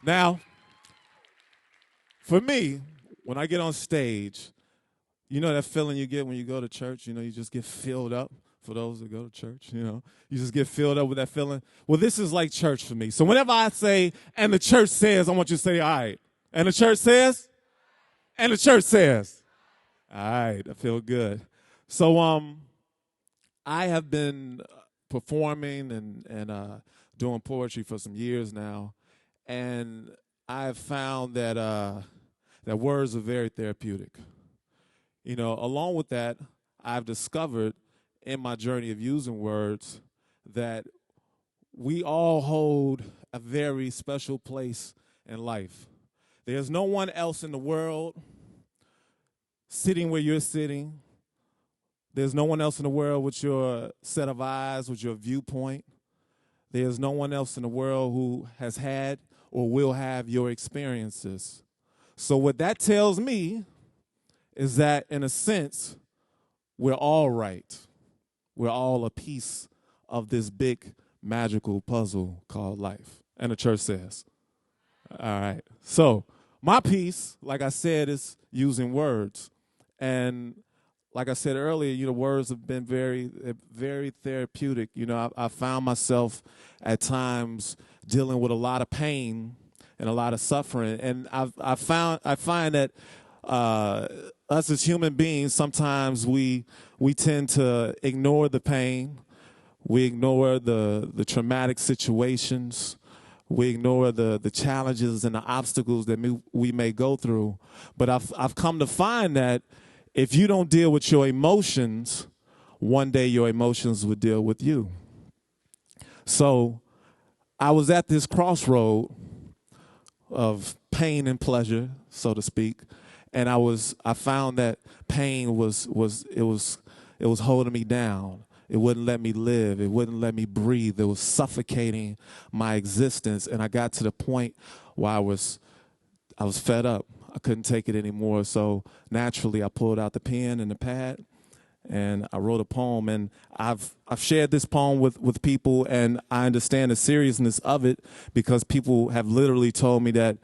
Now, for me, when I get on stage, you know that feeling you get when you go to church? You know, you just get filled up. For those that go to church, you know, you just get filled up with that feeling. Well, this is like church for me. So whenever I say, and the church says, I want you to say, all right. And the church says, and the church says, all right, I feel good. So I have been performing and doing poetry for some years now, and I've found that that words are very therapeutic. You know, along with that, I've discovered in my journey of using words that we all hold a very special place in life. There's no one else in the world sitting where you're sitting. There's no one else in the world with your set of eyes, with your viewpoint. There's no one else in the world who has had or will have your experiences. So what that tells me is that, in a sense, we're all right. We're all a piece of this big magical puzzle called life. And the church says. All right. So my piece, like I said, is using words. And like I said earlier, you know, words have been very therapeutic. You know, I found myself at times dealing with a lot of pain and a lot of suffering. And I find that us as human beings, sometimes we tend to ignore the pain. We ignore the traumatic situations. We ignore the challenges and the obstacles that we may go through. But I've come to find that if you don't deal with your emotions, one day your emotions will deal with you. So I was at this crossroad of pain and pleasure, so to speak. And I found that pain was holding me down. It wouldn't let me live. It wouldn't let me breathe. It was suffocating my existence. And I got to the point where I was fed up. I couldn't take it anymore. So naturally, I pulled out the pen and the pad, and I wrote a poem. And I've shared this poem with people, and I understand the seriousness of it because people have literally told me that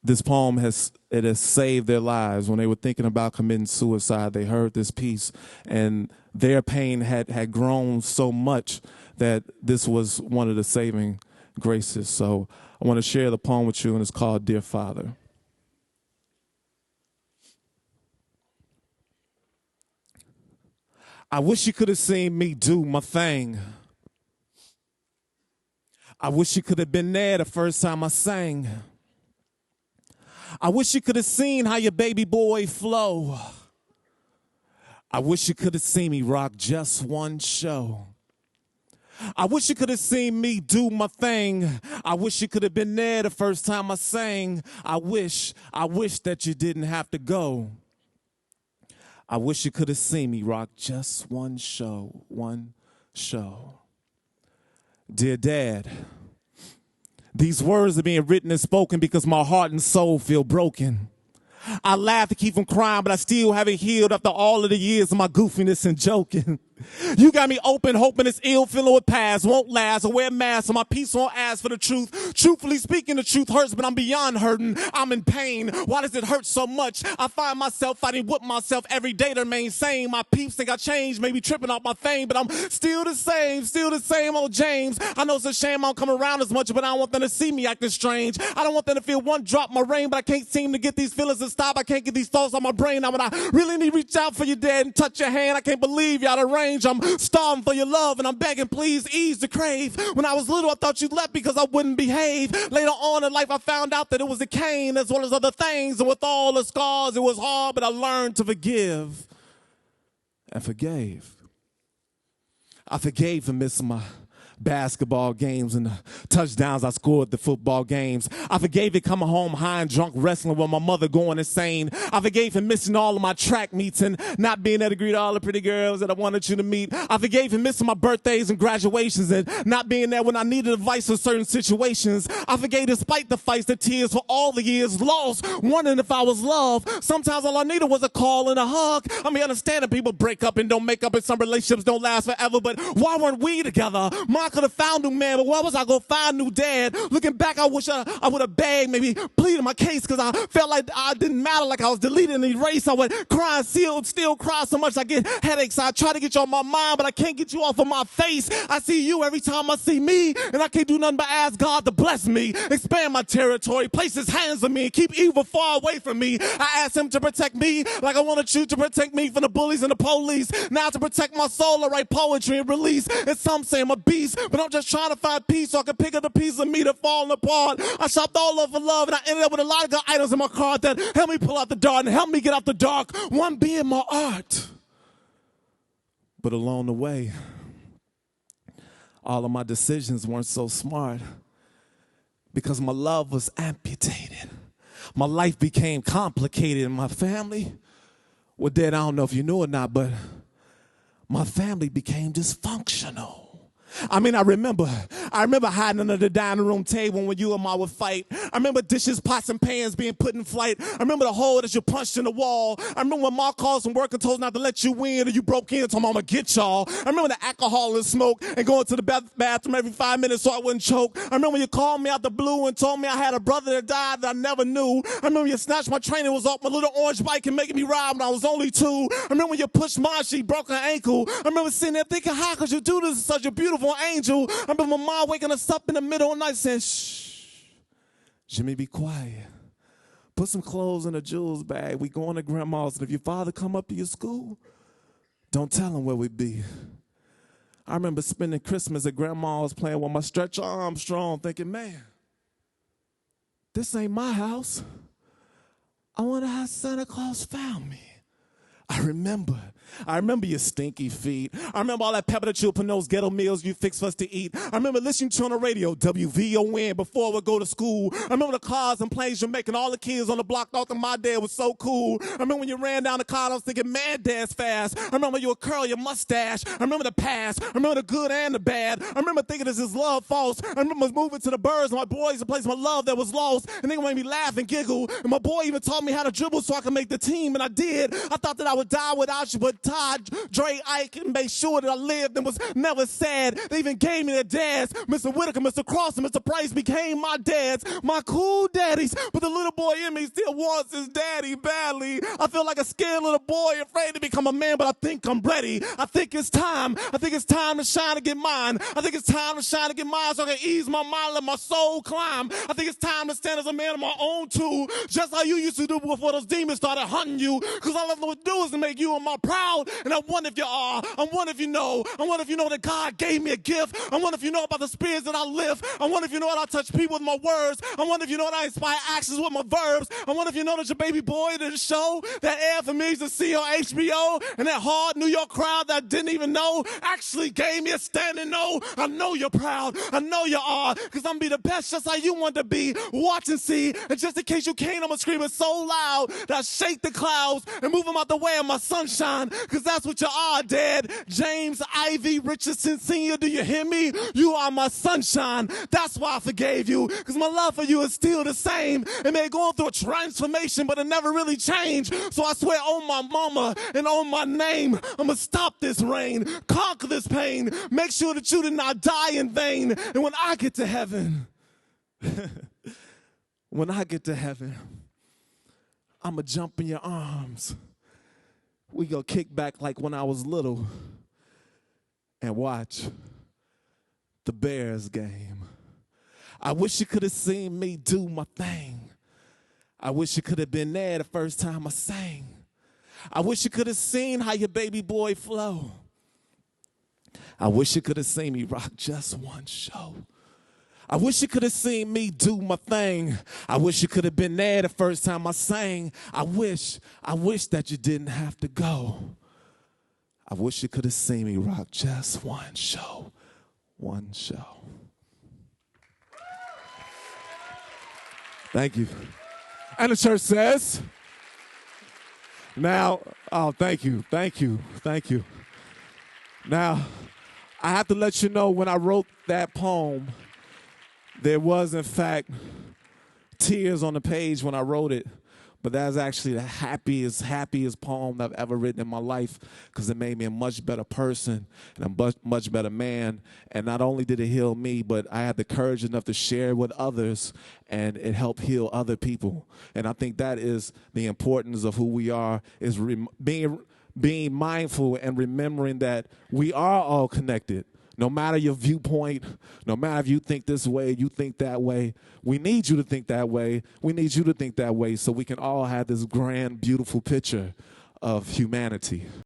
this poem has saved their lives. When they were thinking about committing suicide, they heard this piece, and their pain had grown so much that this was one of the saving graces. So I want to share the poem with you, and it's called Dear Father. I wish you could have seen me do my thing. I wish you could have been there the first time I sang. I wish you could have seen how your baby boy flow. I wish you could have seen me rock just one show. I wish you could have seen me do my thing. I wish you could have been there the first time I sang. I wish that you didn't have to go. I wish you could have seen me rock just one show. Dear Dad, these words are being written and spoken because my heart and soul feel broken. I laugh to keep from crying, but I still haven't healed after all of the years of my goofiness and joking. You got me open, hoping this ill feeling would pass, won't last. I wear a mask so my peace won't ask for the truth. Truthfully speaking, the truth hurts, but I'm beyond hurting. I'm in pain. Why does it hurt so much? I find myself fighting with myself every day to remain sane. My peeps think I changed, maybe tripping off my fame, but I'm still the same old James. I know it's a shame I don't come around as much, but I don't want them to see me acting strange. I don't want them to feel one drop my rain, but I can't seem to get these feelings to stop. I can't get these thoughts on my brain. Now when I really need to reach out for you, Dad, and touch your hand, I can't believe y'all the range. I'm starving for your love, and I'm begging, please ease the crave. When I was little, I thought you left because I wouldn't behave. Later on in life, I found out that it was a cane as well as other things, and with all the scars, it was hard, but I learned to forgive and forgave. I forgave for missing my basketball games and the touchdowns I scored at the football games. I forgave it coming home high and drunk wrestling with my mother going insane. I forgave him missing all of my track meets and not being able to greet all the pretty girls that I wanted you to meet. I forgave him missing my birthdays and graduations and not being there when I needed advice in certain situations. I forgave despite the fights, the tears for all the years lost, wondering if I was loved. Sometimes all I needed was a call and a hug. I mean, understanding people break up and don't make up and some relationships don't last forever, but why weren't we together? My could have found new man, but where was I going to find new dad? Looking back, I wish I would have begged, maybe pleaded my case, because I felt like I didn't matter, like I was deleted and erased. I would cry and still cry so much I get headaches. I try to get you off my mind, but I can't get you off of my face. I see you every time I see me, and I can't do nothing but ask God to bless me, expand my territory, place his hands on me, and keep evil far away from me. I ask him to protect me like I wanted you to protect me from the bullies and the police. Now to protect my soul, I write poetry and release. And some say I'm a beast, but I'm just trying to find peace so I can pick up the piece of me that's falling apart. I shopped all over love, and I ended up with a lot of good items in my cart that help me pull out the dark and help me get out the dark. One being my art. But along the way, all of my decisions weren't so smart because my love was amputated. My life became complicated, and my family, well, Dad, I don't know if you knew or not, but my family became dysfunctional. I mean, I remember hiding under the dining room table when you and Ma would fight. I remember dishes, pots, and pans being put in flight. I remember the hole that you punched in the wall. I remember when Ma called some work and told us not to let you in, and you broke in and told Mama, get y'all. I remember the alcohol and smoke and going to the bathroom every 5 minutes so I wouldn't choke. I remember when you called me out the blue and told me I had a brother that died that I never knew. I remember you snatched my training was off my little orange bike and making me ride when I was only 2. I remember when you pushed Ma, she broke her ankle. I remember sitting there thinking, how could you do this to such a beautiful angel? I remember my mom waking us up in the middle of the night saying, shh, Jimmy, be quiet. Put some clothes in a jewels bag. We going to grandma's, and if your father come up to your school, don't tell him where we be. I remember spending Christmas at grandma's playing with my Stretch Armstrong thinking, man, this ain't my house. I wonder how Santa Claus found me. I remember your stinky feet. I remember all that pepper that you put in those ghetto meals you fix for us to eat. I remember listening to you on the radio, WVON, before we go to school. I remember the cars and planes you're making. All the kids on the block thought that my dad was so cool. I remember when you ran down the car and I was thinking, man, Dad's fast. I remember you would curl your mustache. I remember the past. I remember the good and the bad. I remember thinking, is this love false? I remember moving to the birds and my boys to place my love that was lost. And they made me laugh and giggle. And my boy even taught me how to dribble so I could make the team. And I did. I thought that I would die without you, but Todd, Dre, Ike, and made sure that I lived and was never sad. They even gave me their dads. Mr. Whitaker, Mr. Cross, and Mr. Price became my dads, my cool daddies. But the little boy in me still wants his daddy badly. I feel like a scared little boy afraid to become a man, but I think I'm ready. I think it's time. I think it's time to shine and get mine. I think it's time to shine and get mine so I can ease my mind, let my soul climb. I think it's time to stand as a man on my own too, just how you used to do before those demons started hunting you. Because all I want to do is to make you and my proud. And I wonder if you are. I wonder if you know. I wonder if you know that God gave me a gift. I wonder if you know about the spirits that I lift. I wonder if you know that I touch people with my words. I wonder if you know that I inspire actions with my verbs. I wonder if you know that your baby boy did a show that aired for me to see on HBO, and that hard New York crowd that didn't even know actually gave me a standing no. I know you're proud. I know you are, because I'm going to be the best just like you want to be. Watch and see. And just in case you can't, I'm going to scream it so loud that I shake the clouds and move them out the way of my sunshine, because that's what you are, Dad. James Ivy Richardson Sr., do you hear me? You are my sunshine. That's why I forgave you, because my love for you is still the same. It may have gone through a transformation, but it never really changed. So I swear on my mama and on my name, I'm going to stop this rain, conquer this pain, make sure that you did not die in vain. And when I get to heaven, when I get to heaven, I'm going to jump in your arms. We go kick back like when I was little and watch the Bears game. I wish you could have seen me do my thing. I wish you could have been there the first time I sang. I wish you could have seen how your baby boy flow. I wish you could have seen me rock just one show. I wish you could have seen me do my thing. I wish you could have been there the first time I sang. I wish that you didn't have to go. I wish you could have seen me rock just one show. One show. Thank you. And the church says, now, oh, thank you. Now, I have to let you know, when I wrote that poem, there was, in fact, tears on the page when I wrote it. But that's actually the happiest poem I've ever written in my life, because it made me a much better person and a much better man. And not only did it heal me, but I had the courage enough to share it with others, and it helped heal other people. And I think that is the importance of who we are, is being mindful and remembering that we are all connected. No matter your viewpoint, no matter if you think this way, you think that way, we need you to think that way. We need you to think that way, so we can all have this grand, beautiful picture of humanity.